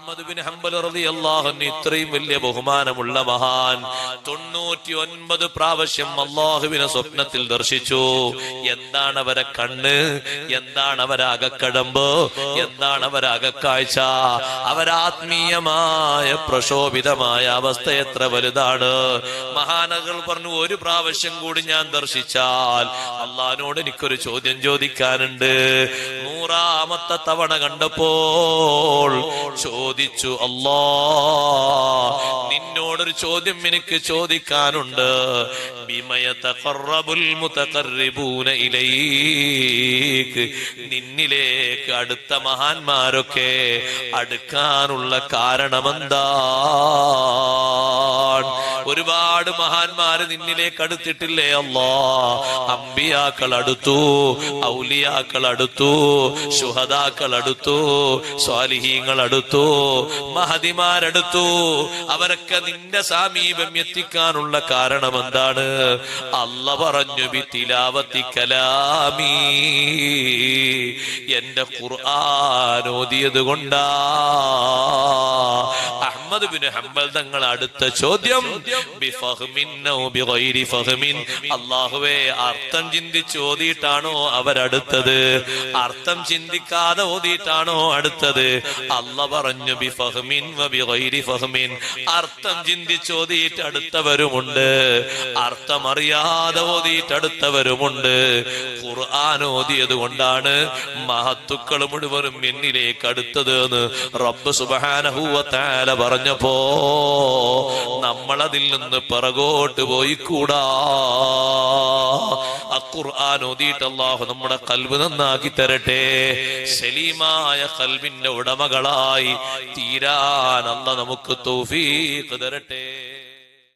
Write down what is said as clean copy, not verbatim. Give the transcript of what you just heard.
Ahmad bin Hanbal റളിയല്ലാഹു അൻഹു ഇത്രയും വലിയ ബഹുമാനമുള്ള മഹാൻ 99 പ്രാവശ്യം അല്ലാഹുവിനെ സ്വപ്നത്തിൽ ദർശിച്ചു. എന്താണ് അവരെ കണ്ണ്, എന്താണ് അവരെ അകക്കടമ്പ്, എന്താണ് അവരെ അകക്കാഴ്ച, അവരാത്മീയമായ പ്രക്ഷോഭിതമായ അവസ്ഥ എത്ര വലുതാണ്. മഹാനകൾ പറഞ്ഞു, ഒരു പ്രാവശ്യം കൂടി ഞാൻ ദർശിച്ചാൽ അള്ളാഹിനോട് എനിക്കൊരു ചോദ്യം ചോദിക്കാനുണ്ട്. 100ാമത്തെ തവണ കണ്ടപ്പോൾ ചോദിച്ചു, അല്ലാ, നിന്നോടൊരു ചോദ്യം എനിക്ക് ചോദിക്കാനുണ്ട്. ബിമയതഖറബുൽ മുതഖർരിബൂന ഇലൈക്, നിന്നിലേക്ക് അടുത്ത മഹാന്മാരൊക്കെ അടുക്കാനുള്ള കാരണമെന്താ? ഒരുപാട് മഹാന്മാര് നിന്നിലേക്ക് അടുത്തിട്ടില്ലേ അല്ലാ? അമ്പിയാക്കൾ അടുത്തു, ഔലിയാക്കൾ അടുത്തു, ശുഹദാക്കൾ അടുത്തു, സ്വാലിഹീങ്ങൾ അടുത്തു, മഹദിമാരടുത്തു. അവരൊക്കെ നിന്റെ സമീപം എത്തിക്കാനുള്ള കാരണം എന്താണ്? അല്ലാ പറഞ്ഞു, ബിതിലാവത്തി കലാമി, എന്റെ ഖുർആൻ ഓതിയത് കൊണ്ടാ. അഹ്മദ് ബിൻ ഹംബൽ തങ്ങൾ അടുത്ത ചോദ്യം, ബിഫഹ്മിൻ ഔ ബിഗൈരി ഫഹ്മിൻ, അല്ലാഹുവേ, അർത്ഥം ചിന്തിച്ച് ഓതിയിട്ടാണോ അവരടുത്തത്, അർത്ഥം ചിന്തിക്കാതെ ഓതിയിട്ടാണോ അടുത്തത്? അല്ലാഹ് പറഞ്ഞു, ബിഫഹ്മിൻ വ ബിഗൈരി ഫഹ്മിൻ, അർത്ഥം ചിന്തിച്ച് ഓതിയിട്ട് അടുത്തവരുമുണ്ട്, അർത്ഥം അറിയാതെ ഓതിയിട്ട് അടുത്തവരുമുണ്ട്. ഖുർആൻ ഓതിയത് കൊണ്ടാണ് മഹത്തുക്കൾ മുഴുവനും എന്നിലേക്ക് അടുത്തത് എന്ന് റബ്ബ് സുബ്ഹാനഹു വ തആല പറഞ്ഞപ്പോ നമ്മളതിൽ നിന്ന് പിറകോട്ട് പോയിക്കൂടാ. ഖുർആൻ ഓതിയിട്ട് അല്ലാഹു നമ്മുടെ ഖൽബ് നന്നാക്കി തരട്ടെ. സലീമായ ഖൽബിന്റെ ഉടമകളായി തീരാൻ അല്ലാഹ് നമുക്ക് തൗഫീഖ് തരട്ടെ.